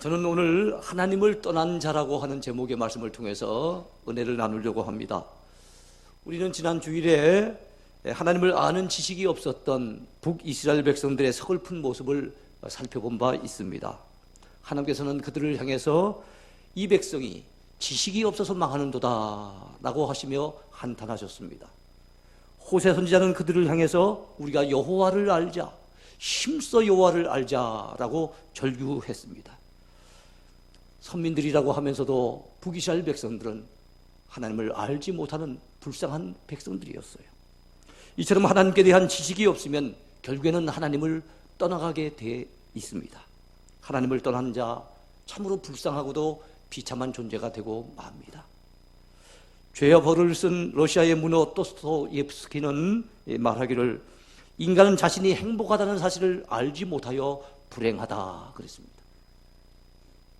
저는 오늘 하나님을 떠난 자라고 하는 제목의 말씀을 통해서 은혜를 나누려고 합니다. 우리는 지난 주일에 하나님을 아는 지식이 없었던 북이스라엘 백성들의 서글픈 모습을 살펴본 바 있습니다. 하나님께서는 그들을 향해서 이 백성이 지식이 없어서 망하는도다 라고 하시며 한탄하셨습니다. 호세 선지자는 그들을 향해서 우리가 여호와를 알자, 힘써 여호와를 알자라고 절규했습니다. 선민들이라고 하면서도 북이스라엘 백성들은 하나님을 알지 못하는 불쌍한 백성들이었어요. 이처럼 하나님께 대한 지식이 없으면 결국에는 하나님을 떠나가게 돼 있습니다. 하나님을 떠난 자 참으로 불쌍하고도 비참한 존재가 되고 맙니다. 죄와 벌을 쓴 러시아의 문호 도스토옙스키는 말하기를 인간은 자신이 행복하다는 사실을 알지 못하여 불행하다 그랬습니다.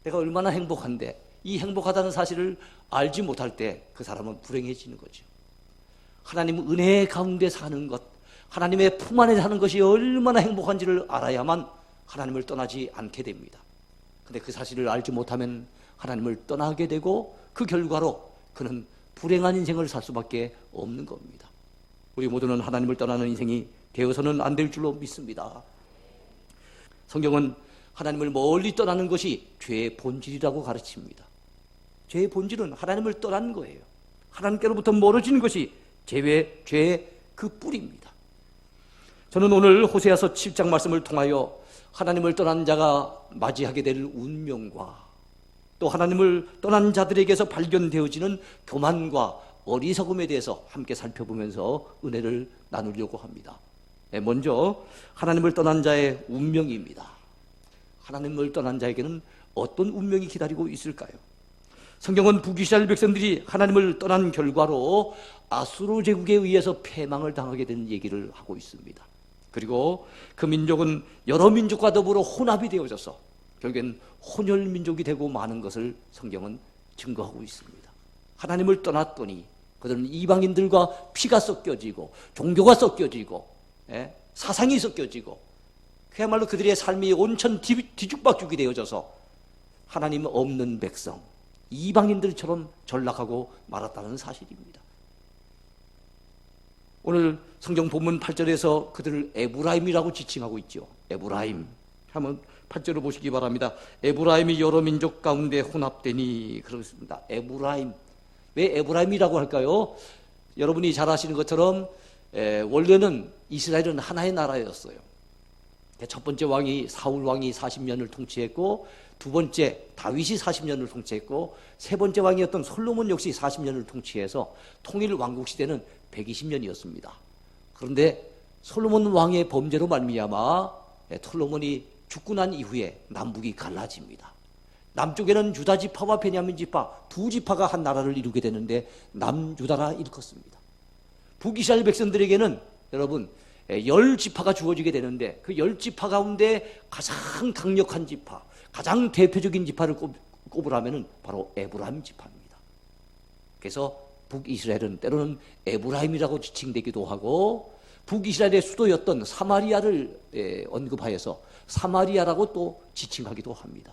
내가 얼마나 행복한데 이 행복하다는 사실을 알지 못할 때 그 사람은 불행해지는 거죠. 하나님 은혜 가운데 사는 것, 하나님의 품 안에 사는 것이 얼마나 행복한지를 알아야만 하나님을 떠나지 않게 됩니다. 근데 그 사실을 알지 못하면 하나님을 떠나게 되고 그 결과로 그는 불행한 인생을 살 수밖에 없는 겁니다. 우리 모두는 하나님을 떠나는 인생이 되어서는 안 될 줄로 믿습니다. 성경은 하나님을 멀리 떠나는 것이 죄의 본질이라고 가르칩니다. 죄의 본질은 하나님을 떠나는 거예요. 하나님께로부터 멀어지는 것이 죄의 그 뿌리입니다. 저는 오늘 호세아서 7장 말씀을 통하여 하나님을 떠난 자가 맞이하게 될 운명과 또 하나님을 떠난 자들에게서 발견되어지는 교만과 어리석음에 대해서 함께 살펴보면서 은혜를 나누려고 합니다. 먼저 하나님을 떠난 자의 운명입니다. 하나님을 떠난 자에게는 어떤 운명이 기다리고 있을까요? 성경은 북이스라엘 백성들이 하나님을 떠난 결과로 아수르 제국에 의해서 패망을 당하게 된 얘기를 하고 있습니다. 그리고 그 민족은 여러 민족과 더불어 혼합이 되어져서 결국엔 혼혈 민족이 되고 마는 것을 성경은 증거하고 있습니다. 하나님을 떠났더니 그들은 이방인들과 피가 섞여지고 종교가 섞여지고 사상이 섞여지고 그야말로 그들의 삶이 온천 뒤죽박죽이 되어져서 하나님 없는 백성, 이방인들처럼 전락하고 말았다는 사실입니다. 오늘 성경 본문 8절에서 그들을 에브라임이라고 지칭하고 있죠. 에브라임. 한번 8절을 보시기 바랍니다. 에브라임이 여러 민족 가운데 혼합되니 그렇습니다. 에브라임. 왜 에브라임이라고 할까요? 여러분이 잘 아시는 것처럼 원래는 이스라엘은 하나의 나라였어요. 첫 번째 왕이 사울 왕이 40년을 통치했고 두 번째 다윗이 40년을 통치했고 세 번째 왕이었던 솔로몬 역시 40년을 통치해서 통일 왕국 시대는 120년이었습니다. 그런데 솔로몬 왕의 범죄로 말미암아 솔로몬이 죽고 난 이후에 남북이 갈라집니다. 남쪽에는 유다 지파와 베냐민 지파 두 지파가 한 나라를 이루게 되는데 남유다가 일컫습니다. 북이스라엘 백성들에게는 여러분 10지파가 주어지게 되는데 그 10지파 가운데 가장 강력한 지파, 가장 대표적인 지파를 꼽으라면 바로 에브라임 지파입니다. 그래서 북이스라엘은 때로는 에브라임이라고 지칭되기도 하고 북이스라엘의 수도였던 사마리아를 언급하여서 사마리아라고 또 지칭하기도 합니다.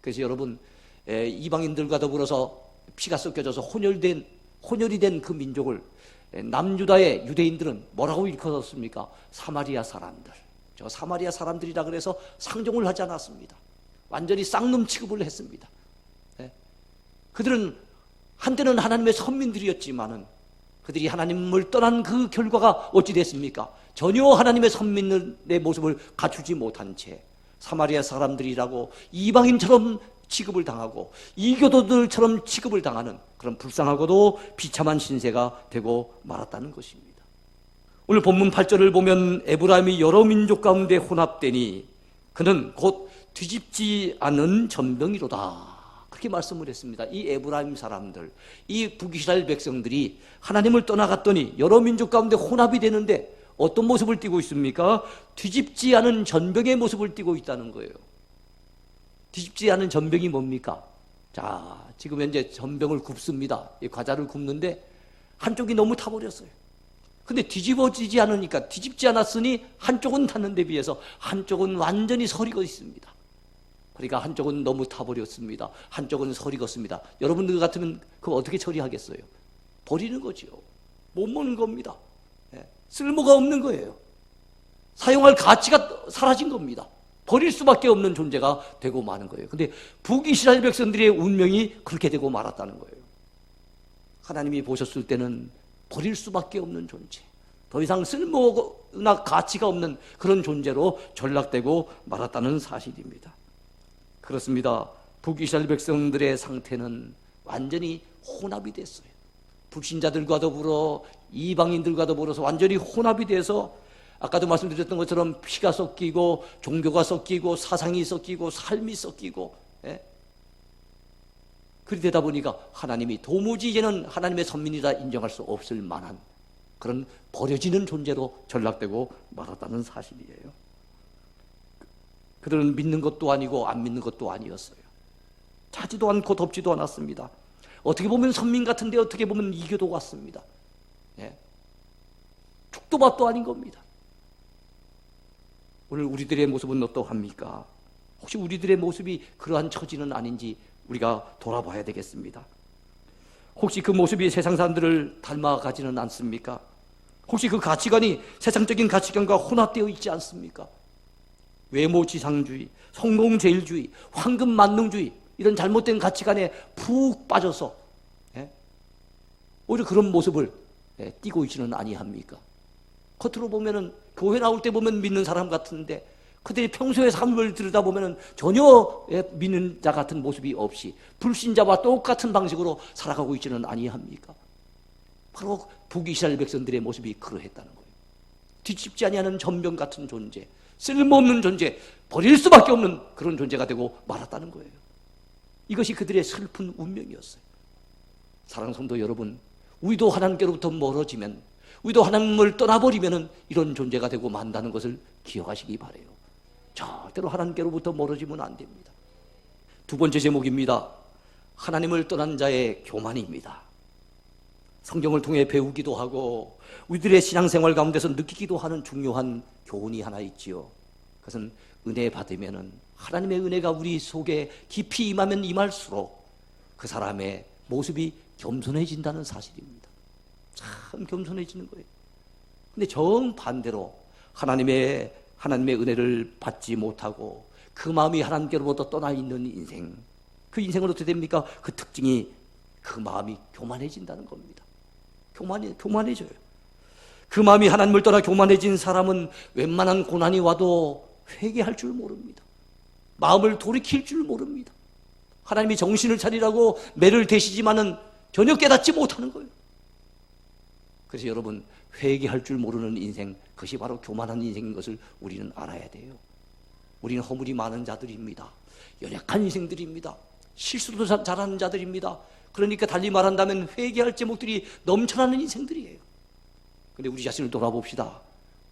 그래서 여러분 이방인들과 더불어서 피가 섞여져서 혼혈이 된 그 민족을 남유다의 유대인들은 뭐라고 일컬었습니까? 사마리아 사람들. 저 사마리아 사람들이라 그래서 상종을 하지 않았습니다. 완전히 쌍놈 취급을 했습니다. 그들은 한때는 하나님의 선민들이었지만은 그들이 하나님을 떠난 그 결과가 어찌 됐습니까? 전혀 하나님의 선민의 모습을 갖추지 못한 채 사마리아 사람들이라고 이방인처럼 취급을 당하고 이교도들처럼 취급을 당하는 그런 불쌍하고도 비참한 신세가 되고 말았다는 것입니다. 오늘 본문 8절을 보면 에브라임이 여러 민족 가운데 혼합되니 그는 곧 뒤집지 않은 전병이로다 그렇게 말씀을 했습니다. 이 에브라임 사람들, 이 북이스라엘 백성들이 하나님을 떠나갔더니 여러 민족 가운데 혼합이 되는데 어떤 모습을 띠고 있습니까? 뒤집지 않은 전병의 모습을 띠고 있다는 거예요. 뒤집지 않은 전병이 뭡니까? 자, 지금 현재 전병을 굽습니다. 이 과자를 굽는데 한쪽이 너무 타버렸어요. 근데 뒤집어지지 않으니까, 뒤집지 않았으니 한쪽은 탔는 데 비해서 한쪽은 완전히 서리고 있습니다. 그러니까 한쪽은 너무 타버렸습니다. 한쪽은 서리걷습니다. 여러분들 같으면 그거 어떻게 처리하겠어요? 버리는 거지요. 못 먹는 겁니다. 쓸모가 없는 거예요. 사용할 가치가 사라진 겁니다. 버릴 수밖에 없는 존재가 되고 마는 거예요. 근데 북이스라엘 백성들의 운명이 그렇게 되고 말았다는 거예요. 하나님이 보셨을 때는 버릴 수밖에 없는 존재, 더 이상 쓸모나 가치가 없는 그런 존재로 전락되고 말았다는 사실입니다. 그렇습니다. 북이스라엘 백성들의 상태는 완전히 혼합이 됐어요. 불신자들과 더불어 이방인들과 더불어서 완전히 혼합이 돼서 아까도 말씀드렸던 것처럼 피가 섞이고 종교가 섞이고 사상이 섞이고 삶이 섞이고, 그리 되다 보니까 하나님이 도무지 이제는 하나님의 선민이라 인정할 수 없을 만한 그런 버려지는 존재로 전락되고 말았다는 사실이에요. 그들은 믿는 것도 아니고 안 믿는 것도 아니었어요. 차지도 않고 덥지도 않았습니다. 어떻게 보면 선민 같은데 어떻게 보면 이교도 같습니다. 죽도밥도 아닌 겁니다. 오늘 우리들의 모습은 어떠합니까? 혹시 우리들의 모습이 그러한 처지는 아닌지 우리가 돌아봐야 되겠습니다. 혹시 그 모습이 세상 사람들을 닮아가지는 않습니까? 혹시 그 가치관이 세상적인 가치관과 혼합되어 있지 않습니까? 외모지상주의, 성공제일주의, 황금만능주의, 이런 잘못된 가치관에 푹 빠져서 오히려 그런 모습을 띠고 있지는 아니합니까? 겉으로 보면은 교회 나올 때 보면 믿는 사람 같은데 그들이 평소의 삶을 들여다보면 전혀 믿는 자 같은 모습이 없이 불신자와 똑같은 방식으로 살아가고 있지는 아니합니까? 바로 북이스라엘 백성들의 모습이 그러했다는 거예요. 뒤집지 아니하는 전병 같은 존재, 쓸모없는 존재, 버릴 수밖에 없는 그런 존재가 되고 말았다는 거예요. 이것이 그들의 슬픈 운명이었어요. 사랑하는 성도 여러분, 우리도 하나님께로부터 멀어지면, 우리도 하나님을 떠나버리면 이런 존재가 되고 만다는 것을 기억하시기 바라요. 절대로 하나님께로부터 멀어지면 안 됩니다. 두 번째 제목입니다. 하나님을 떠난 자의 교만입니다. 성경을 통해 배우기도 하고 우리들의 신앙생활 가운데서 느끼기도 하는 중요한 교훈이 하나 있지요. 그것은 은혜 받으면, 하나님의 은혜가 우리 속에 깊이 임하면 임할수록 그 사람의 모습이 겸손해진다는 사실입니다. 참 겸손해지는 거예요. 근데 정반대로 하나님의 은혜를 받지 못하고 그 마음이 하나님께로부터 떠나 있는 인생, 그 인생은 어떻게 됩니까? 그 특징이 그 마음이 교만해진다는 겁니다. 교만해져요. 그 마음이 하나님을 떠나 교만해진 사람은 웬만한 고난이 와도 회개할 줄 모릅니다. 마음을 돌이킬 줄 모릅니다. 하나님이 정신을 차리라고 매를 대시지만은 전혀 깨닫지 못하는 거예요. 그래서 여러분, 회개할 줄 모르는 인생, 그것이 바로 교만한 인생인 것을 우리는 알아야 돼요. 우리는 허물이 많은 자들입니다. 연약한 인생들입니다. 실수도 잘하는 자들입니다. 그러니까 달리 말한다면 회개할 제목들이 넘쳐나는 인생들이에요. 근데 우리 자신을 돌아봅시다.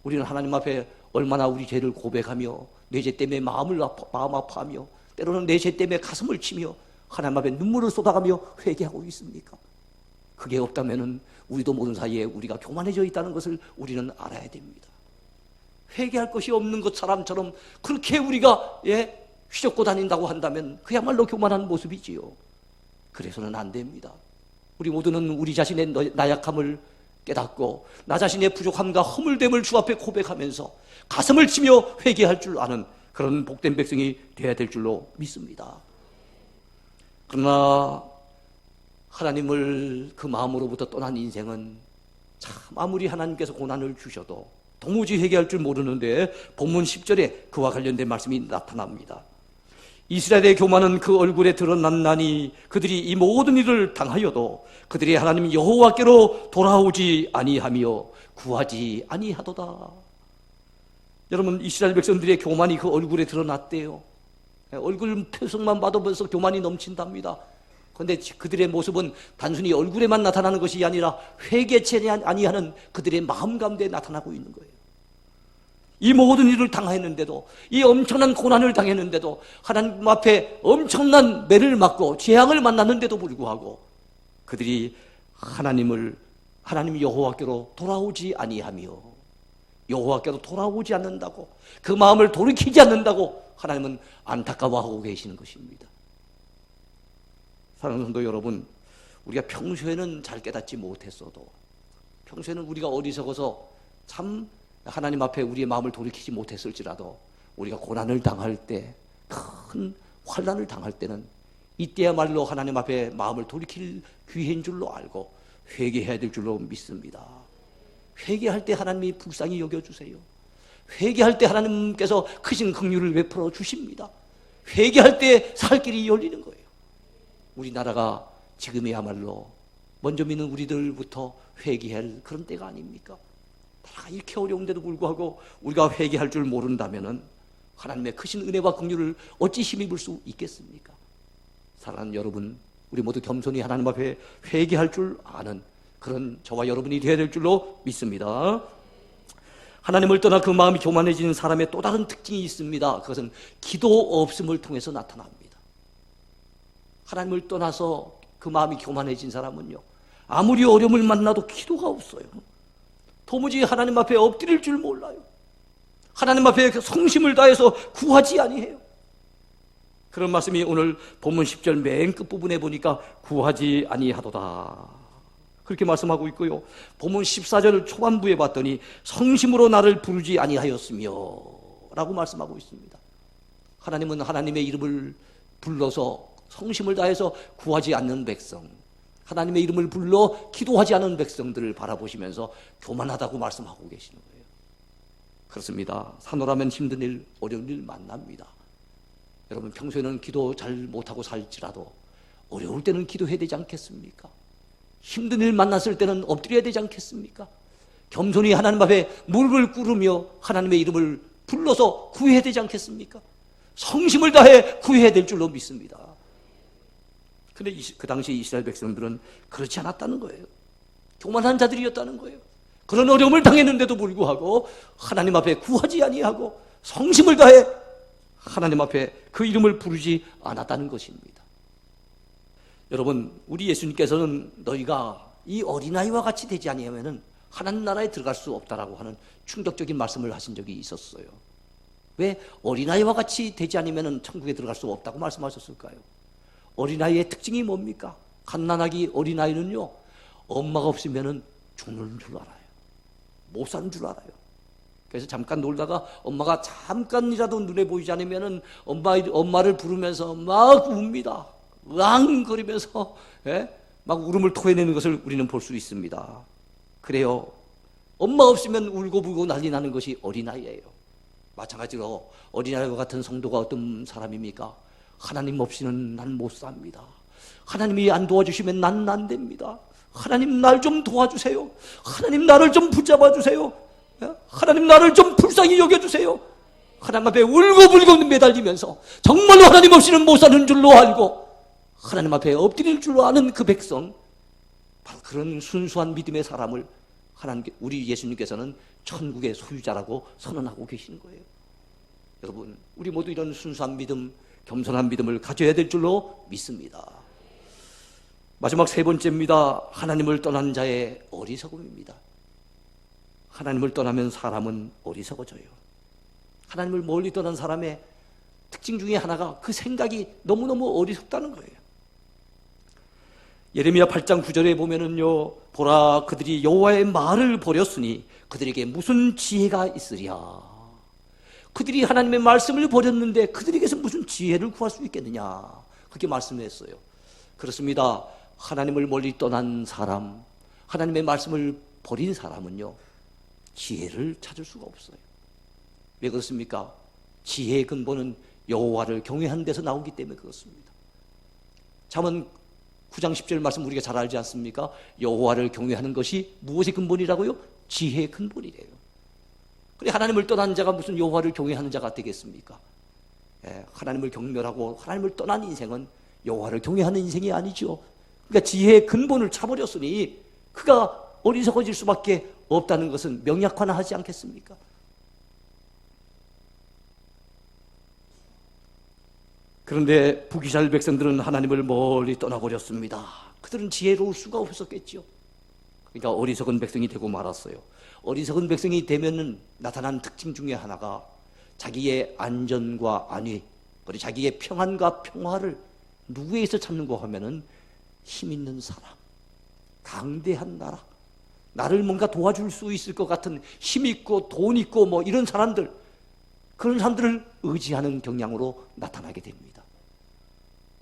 우리는 하나님 앞에 얼마나 우리 죄를 고백하며 내 죄 때문에 마음 아파하며 때로는 내 죄 때문에 가슴을 치며 하나님 앞에 눈물을 쏟아가며 회개하고 있습니까? 그게 없다면 우리도 모르는 사이에 우리가 교만해져 있다는 것을 우리는 알아야 됩니다. 회개할 것이 없는 것 사람처럼 그렇게 우리가 휘젓고 다닌다고 한다면 그야말로 교만한 모습이지요. 그래서는 안 됩니다. 우리 모두는 우리 자신의 나약함을 깨닫고 나 자신의 부족함과 허물됨을 주 앞에 고백하면서 가슴을 치며 회개할 줄 아는 그런 복된 백성이 되어야 될 줄로 믿습니다. 그러나 하나님을 그 마음으로부터 떠난 인생은 참 아무리 하나님께서 고난을 주셔도 도무지 회개할 줄 모르는데 본문 10절에 그와 관련된 말씀이 나타납니다. 이스라엘의 교만은 그 얼굴에 드러났나니 그들이 이 모든 일을 당하여도 그들이 하나님 여호와께로 돌아오지 아니하며 구하지 아니하도다. 여러분, 이스라엘 백성들의 교만이 그 얼굴에 드러났대요. 얼굴 표정만 봐도 벌써 교만이 넘친답니다. 그런데 그들의 모습은 단순히 얼굴에만 나타나는 것이 아니라 회개치 아니하는 그들의 마음 가운데 나타나고 있는 거예요. 이 모든 일을 당했는데도, 이 엄청난 고난을 당했는데도, 하나님 앞에 엄청난 매를 맞고 재앙을 만났는데도 불구하고 그들이 하나님 여호와께로 돌아오지 아니하며 여호와께로 돌아오지 않는다고, 그 마음을 돌이키지 않는다고 하나님은 안타까워하고 계시는 것입니다. 사랑하는 성도 여러분, 우리가 평소에는 잘 깨닫지 못했어도, 평소에는 우리가 어리석어서 참 하나님 앞에 우리의 마음을 돌이키지 못했을지라도, 우리가 고난을 당할 때, 큰 환난을 당할 때는 이때야말로 하나님 앞에 마음을 돌이킬 기회인 줄로 알고 회개해야 될 줄로 믿습니다. 회개할 때 하나님이 불쌍히 여겨주세요. 회개할 때 하나님께서 크신 긍휼을 베풀어 주십니다. 회개할 때 살 길이 열리는 거예요. 우리나라가 지금이야말로 먼저 믿는 우리들부터 회개할 그런 때가 아닙니까? 나라가 이렇게 어려운데도 불구하고 우리가 회개할 줄 모른다면은 하나님의 크신 은혜와 긍휼을 어찌 힘입을 수 있겠습니까? 사랑하는 여러분, 우리 모두 겸손히 하나님 앞에 회개할 줄 아는 그런 저와 여러분이 되어야 될 줄로 믿습니다. 하나님을 떠나 그 마음이 교만해지는 사람의 또 다른 특징이 있습니다. 그것은 기도 없음을 통해서 나타납니다. 하나님을 떠나서 그 마음이 교만해진 사람은요, 아무리 어려움을 만나도 기도가 없어요. 도무지 하나님 앞에 엎드릴 줄 몰라요. 하나님 앞에 성심을 다해서 구하지 아니해요. 그런 말씀이 오늘 본문 10절 맨 끝부분에 보니까 구하지 아니하도다, 그렇게 말씀하고 있고요. 본문 14절 초반부에 봤더니 성심으로 나를 부르지 아니하였으며 라고 말씀하고 있습니다. 하나님은 하나님의 이름을 불러서 성심을 다해서 구하지 않는 백성, 하나님의 이름을 불러 기도하지 않은 백성들을 바라보시면서 교만하다고 말씀하고 계시는 거예요. 그렇습니다. 사노라면 힘든 일, 어려운 일 만납니다. 여러분, 평소에는 기도 잘 못하고 살지라도 어려울 때는 기도해야 되지 않겠습니까? 힘든 일 만났을 때는 엎드려야 되지 않겠습니까? 겸손히 하나님 앞에 무릎을 꿇으며 하나님의 이름을 불러서 구해야 되지 않겠습니까? 성심을 다해 구해야 될 줄로 믿습니다. 근데 그 당시 이스라엘 백성들은 그렇지 않았다는 거예요. 교만한 자들이었다는 거예요. 그런 어려움을 당했는데도 불구하고 하나님 앞에 구하지 아니하고 성심을 다해 하나님 앞에 그 이름을 부르지 않았다는 것입니다. 여러분, 우리 예수님께서는 너희가 이 어린아이와 같이 되지 아니하면은 하나님 나라에 들어갈 수 없다라고 하는 충격적인 말씀을 하신 적이 있었어요. 왜 어린아이와 같이 되지 않으면은 천국에 들어갈 수 없다고 말씀하셨을까요? 어린아이의 특징이 뭡니까? 갓난아기 어린아이는요, 엄마가 없으면은 죽는 줄 알아요. 못 사는 줄 알아요. 그래서 잠깐 놀다가 엄마가 잠깐이라도 눈에 보이지 않으면은 엄마를 부르면서 막 웁니다. 으앙거리면서 막 울음을 토해내는 것을 우리는 볼 수 있습니다. 그래요. 엄마 없으면 울고불고 난리 나는 것이 어린아이예요. 마찬가지로 어린아이와 같은 성도가 어떤 사람입니까? 하나님 없이는 난 못 삽니다. 하나님이 안 도와주시면 난 안 됩니다. 하나님 날 좀 도와주세요. 하나님 나를 좀 붙잡아 주세요. 하나님 나를 좀 불쌍히 여겨주세요. 하나님 앞에 울고불고 매달리면서 정말로 하나님 없이는 못 사는 줄로 알고 하나님 앞에 엎드릴 줄로 아는 그 백성, 바로 그런 순수한 믿음의 사람을 우리 예수님께서는 천국의 소유자라고 선언하고 계시는 거예요. 여러분, 우리 모두 이런 순수한 믿음, 겸손한 믿음을 가져야 될 줄로 믿습니다. 마지막 세 번째입니다. 하나님을 떠난 자의 어리석음입니다. 하나님을 떠나면 사람은 어리석어져요. 하나님을 멀리 떠난 사람의 특징 중에 하나가 그 생각이 너무너무 어리석다는 거예요. 예레미야 8장 9절에 보면은요, 보라, 그들이 여호와의 말을 버렸으니 그들에게 무슨 지혜가 있으랴. 그들이 하나님의 말씀을 버렸는데 그들에게서 무슨 지혜를 구할 수 있겠느냐, 그렇게 말씀했어요. 그렇습니다. 하나님을 멀리 떠난 사람, 하나님의 말씀을 버린 사람은요, 지혜를 찾을 수가 없어요. 왜 그렇습니까? 지혜의 근본은 여호와를 경외하는 데서 나오기 때문에 그렇습니다. 잠언 9장 10절 말씀 우리가 잘 알지 않습니까? 여호와를 경외하는 것이 무엇의 근본이라고요? 지혜의 근본이래요. 그래, 하나님을 떠난 자가 무슨 여호와를 경외하는 자가 되겠습니까? 하나님을 경멸하고 하나님을 떠난 인생은 여호와를 경외하는 인생이 아니죠. 그러니까 지혜의 근본을 차버렸으니 그가 어리석어질 수밖에 없다는 것은 명약화하지 않겠습니까? 그런데 북이스라엘 백성들은 하나님을 멀리 떠나버렸습니다. 그들은 지혜로울 수가 없었겠죠. 그러니까 어리석은 백성이 되고 말았어요. 어리석은 백성이 되면은 나타나는 특징 중에 하나가 자기의 안전과 안위, 그리고 자기의 평안과 평화를 누구에서 찾는가 하면은 힘 있는 사람, 강대한 나라, 나를 뭔가 도와줄 수 있을 것 같은 힘 있고 돈 있고 뭐 이런 사람들, 그런 사람들을 의지하는 경향으로 나타나게 됩니다.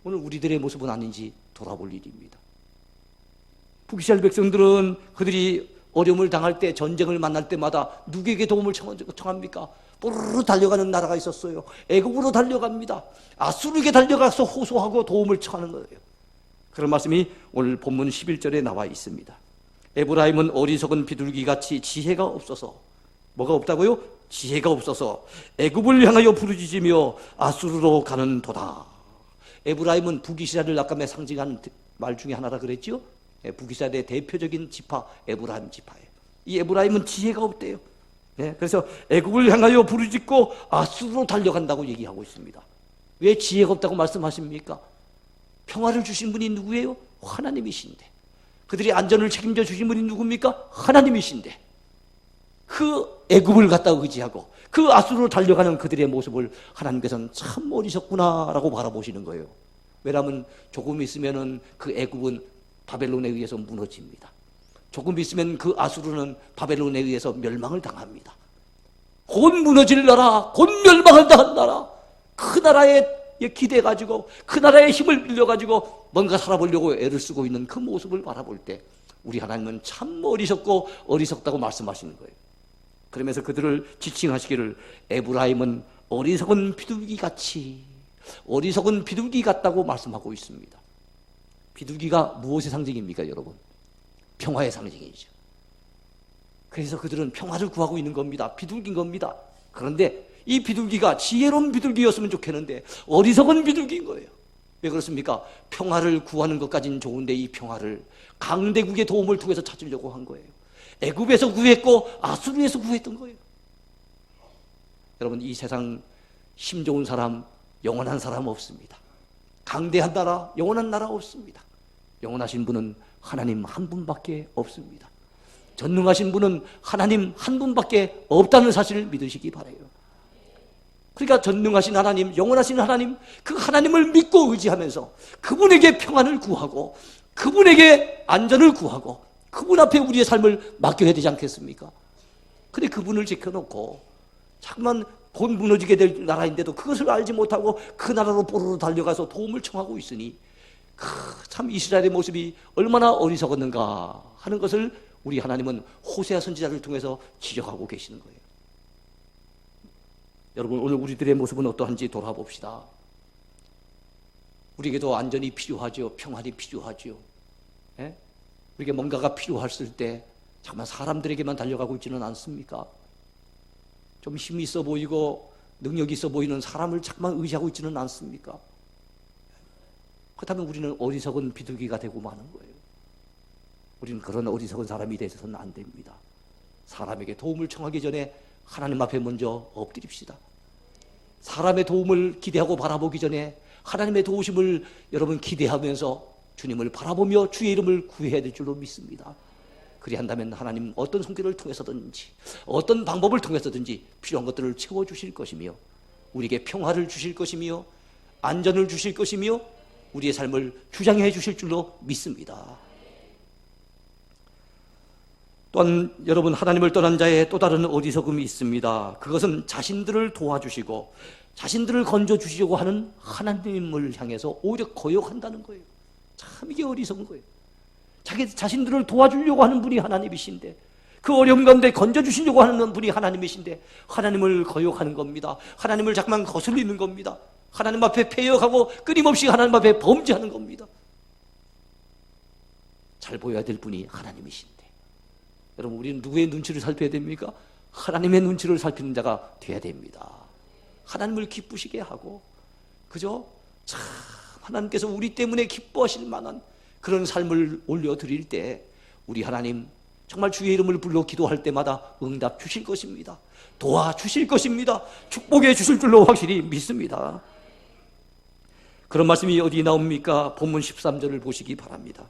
오늘 우리들의 모습은 아닌지 돌아볼 일입니다. 북이스라엘 백성들은 그들이 어려움을 당할 때, 전쟁을 만날 때마다 누구에게 도움을 청합니까? 뽀르르 달려가는 나라가 있었어요. 애국으로 달려갑니다. 아수르에게 달려가서 호소하고 도움을 청하는 거예요. 그런 말씀이 오늘 본문 11절에 나와 있습니다. 에브라임은 어리석은 비둘기같이 지혜가 없어서, 뭐가 없다고요? 지혜가 없어서 애굽을 향하여 부르짖으며 아수르로 가는 도다. 에브라임은 북이스라엘을 아까 상징하는 말 중에 하나라 그랬죠? 북이스라엘의 대표적인 지파, 에브라임 지파예요. 이 에브라임은 지혜가 없대요. 그래서 애굽을 향하여 부르짖고 아수르로 달려간다고 얘기하고 있습니다. 왜 지혜가 없다고 말씀하십니까? 평화를 주신 분이 누구예요? 하나님이신데. 그들이 안전을 책임져 주신 분이 누굽니까? 하나님이신데. 그 애굽을 갖다 의지하고 그 아수르로 달려가는 그들의 모습을 하나님께서는 참 어리석구나라고 바라보시는 거예요. 왜냐하면 조금 있으면은 그 애굽은 바벨론에 의해서 무너집니다. 조금 있으면 그 아수르는 바벨론에 의해서 멸망을 당합니다. 곧 무너질 나라, 곧 멸망을 당한 나라, 그 나라에 기대가지고 그 나라의 힘을 빌려가지고 뭔가 살아보려고 애를 쓰고 있는 그 모습을 바라볼 때 우리 하나님은 참 어리석고 어리석다고 말씀하시는 거예요. 그러면서 그들을 지칭하시기를 에브라임은 어리석은 비둘기같이, 어리석은 비둘기 같다고 말씀하고 있습니다. 비둘기가 무엇의 상징입니까, 여러분? 평화의 상징이죠. 그래서 그들은 평화를 구하고 있는 겁니다. 비둘기인 겁니다. 그런데 이 비둘기가 지혜로운 비둘기였으면 좋겠는데 어리석은 비둘기인 거예요. 왜 그렇습니까? 평화를 구하는 것까지는 좋은데 이 평화를 강대국의 도움을 통해서 찾으려고 한 거예요. 애굽에서 구했고 아수르에서 구했던 거예요. 여러분, 이 세상 힘 좋은 사람, 영원한 사람 없습니다. 강대한 나라, 영원한 나라 없습니다. 영원하신 분은 하나님 한 분밖에 없습니다. 전능하신 분은 하나님 한 분밖에 없다는 사실을 믿으시기 바라요. 그러니까 전능하신 하나님, 영원하신 하나님, 그 하나님을 믿고 의지하면서 그분에게 평안을 구하고 그분에게 안전을 구하고 그분 앞에 우리의 삶을 맡겨야 되지 않겠습니까? 근데 그분을 지켜놓고 자꾸만 곧 무너지게 될 나라인데도 그것을 알지 못하고 그 나라로 뽀로로 달려가서 도움을 청하고 있으니 참 이스라엘의 모습이 얼마나 어리석었는가 하는 것을 우리 하나님은 호세아 선지자를 통해서 지적하고 계시는 거예요. 여러분, 오늘 우리들의 모습은 어떠한지 돌아봅시다. 우리에게도 안전이 필요하죠. 평안이 필요하죠. 예? 우리에게 뭔가가 필요했을 때 정말 사람들에게만 달려가고 있지는 않습니까? 좀 힘이 있어 보이고 능력이 있어 보이는 사람을 자꾸만 의지하고 있지는 않습니까? 그렇다면 우리는 어리석은 비둘기가 되고 마는 거예요. 우리는 그런 어리석은 사람이 되어서는 안 됩니다. 사람에게 도움을 청하기 전에 하나님 앞에 먼저 엎드립시다. 사람의 도움을 기대하고 바라보기 전에 하나님의 도우심을 여러분 기대하면서 주님을 바라보며 주의 이름을 구해야 될 줄로 믿습니다. 그리한다면 하나님 어떤 손길을 통해서든지 어떤 방법을 통해서든지 필요한 것들을 채워주실 것이며 우리에게 평화를 주실 것이며 안전을 주실 것이며 우리의 삶을 주장해 주실 줄로 믿습니다. 또한 여러분, 하나님을 떠난 자의 또 다른 어리석음이 있습니다. 그것은 자신들을 도와주시고 자신들을 건져주시려고 하는 하나님을 향해서 오히려 거역한다는 거예요. 참 이게 어리석은 거예요. 자기 자신들을 도와주려고 하는 분이 하나님이신데 그 어려움 가운데 건져주시려고 하는 분이 하나님이신데 하나님을 거역하는 겁니다. 하나님을 자꾸만 거슬리는 겁니다. 하나님 앞에 패역하고 끊임없이 하나님 앞에 범죄하는 겁니다. 잘 보여야 될 분이 하나님이신데 여러분, 우리는 누구의 눈치를 살펴야 됩니까? 하나님의 눈치를 살피는 자가 되어야 됩니다. 하나님을 기쁘시게 하고 그죠? 참 하나님께서 우리 때문에 기뻐하실 만한 그런 삶을 올려드릴 때 우리 하나님 정말 주의 이름을 불러 기도할 때마다 응답 주실 것입니다. 도와주실 것입니다. 축복해 주실 줄로 확실히 믿습니다. 그런 말씀이 어디 나옵니까? 본문 13절을 보시기 바랍니다.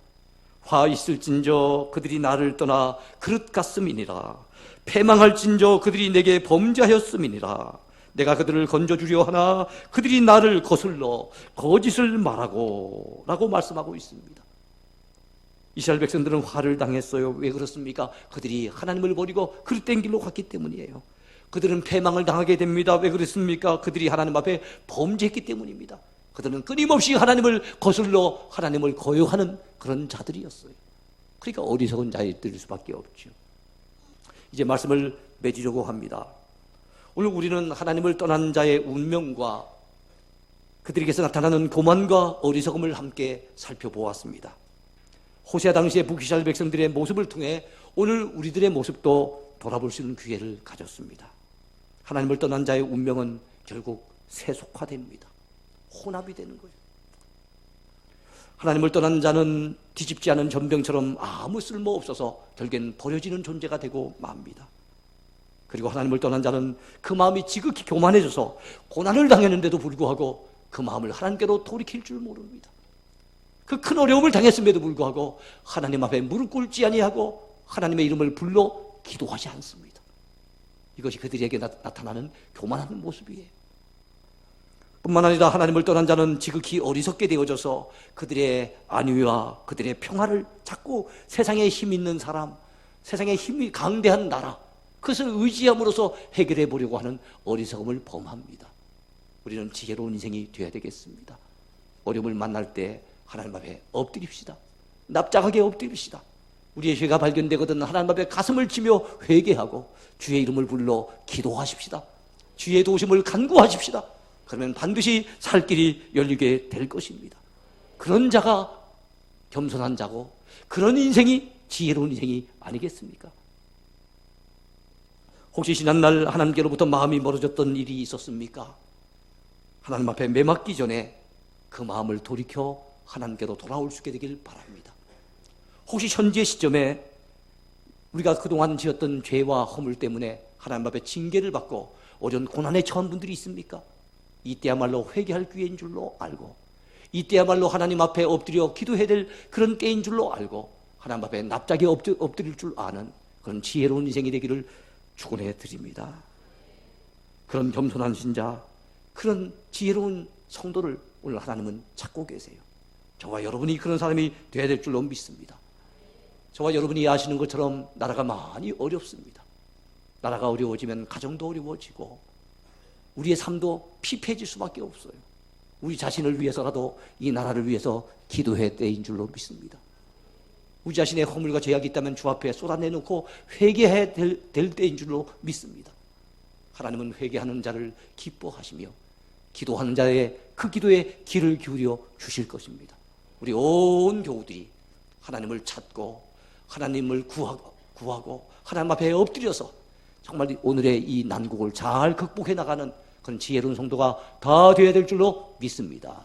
화 있을진저 그들이 나를 떠나 그릇 같음이니라. 패망할진저 그들이 내게 범죄하였음이니라. 내가 그들을 건져주려 하나 그들이 나를 거슬러 거짓을 말하고 라고 말씀하고 있습니다. 이스라엘 백성들은 화를 당했어요. 왜 그렇습니까? 그들이 하나님을 버리고 그릇된 길로 갔기 때문이에요. 그들은 패망을 당하게 됩니다. 왜 그렇습니까? 그들이 하나님 앞에 범죄했기 때문입니다. 그들은 끊임없이 하나님을 거슬러 하나님을 거역하는 그런 자들이었어요. 그러니까 어리석은 자들일 수밖에 없죠. 이제 말씀을 맺으려고 합니다. 오늘 우리는 하나님을 떠난 자의 운명과 그들에게서 나타나는 교만과 어리석음을 함께 살펴보았습니다. 호세아 당시의 북이스라엘 백성들의 모습을 통해 오늘 우리들의 모습도 돌아볼 수 있는 기회를 가졌습니다. 하나님을 떠난 자의 운명은 결국 세속화됩니다. 혼합이 되는 거예요. 하나님을 떠난 자는 뒤집지 않은 전병처럼 아무 쓸모 없어서 결국엔 버려지는 존재가 되고 맙니다. 그리고 하나님을 떠난 자는 그 마음이 지극히 교만해져서 고난을 당했는데도 불구하고 그 마음을 하나님께로 돌이킬 줄 모릅니다. 그 큰 어려움을 당했음에도 불구하고 하나님 앞에 무릎 꿇지 아니하고 하나님의 이름을 불러 기도하지 않습니다. 이것이 그들에게 나타나는 교만한 모습이에요. 뿐만 아니라 하나님을 떠난 자는 지극히 어리석게 되어져서 그들의 안위와 그들의 평화를 자꾸 세상에 힘 있는 사람, 세상에 힘이 강대한 나라, 그것을 의지함으로써 해결해 보려고 하는 어리석음을 범합니다. 우리는 지혜로운 인생이 되어야 되겠습니다. 어려움을 만날 때 하나님 앞에 엎드립시다. 납작하게 엎드립시다. 우리의 죄가 발견되거든 하나님 앞에 가슴을 치며 회개하고 주의 이름을 불러 기도하십시다. 주의 도우심을 간구하십시다. 그러면 반드시 살 길이 열리게 될 것입니다. 그런 자가 겸손한 자고 그런 인생이 지혜로운 인생이 아니겠습니까? 혹시 지난날 하나님께로부터 마음이 멀어졌던 일이 있었습니까? 하나님 앞에 매맞기 전에 그 마음을 돌이켜 하나님께로 돌아올 수 있게 되길 바랍니다. 혹시 현재 시점에 우리가 그동안 지었던 죄와 허물 때문에 하나님 앞에 징계를 받고 어려운 고난에 처한 분들이 있습니까? 이때야말로 회개할 기회인 줄로 알고 이때야말로 하나님 앞에 엎드려 기도해야 될 그런 때인 줄로 알고 하나님 앞에 납작에 엎드릴 줄 아는 그런 지혜로운 인생이 되기를 축원해 드립니다. 그런 겸손한 신자, 그런 지혜로운 성도를 오늘 하나님은 찾고 계세요. 저와 여러분이 그런 사람이 되어야 될 줄로 믿습니다. 저와 여러분이 아시는 것처럼 나라가 많이 어렵습니다. 나라가 어려워지면 가정도 어려워지고 우리의 삶도 피폐해질 수밖에 없어요. 우리 자신을 위해서라도 이 나라를 위해서 기도해야 때인 줄로 믿습니다. 우리 자신의 허물과 죄악이 있다면 주 앞에 쏟아내놓고 회개해야 될 때인 줄로 믿습니다. 하나님은 회개하는 자를 기뻐하시며 기도하는 자의 그 기도에 귀를 기울여 주실 것입니다. 우리 온 교우들이 하나님을 찾고 하나님을 구하고 하나님 앞에 엎드려서 정말 오늘의 이 난국을 잘 극복해 나가는 그런 지혜로운 성도가 다 되어야 될 줄로 믿습니다.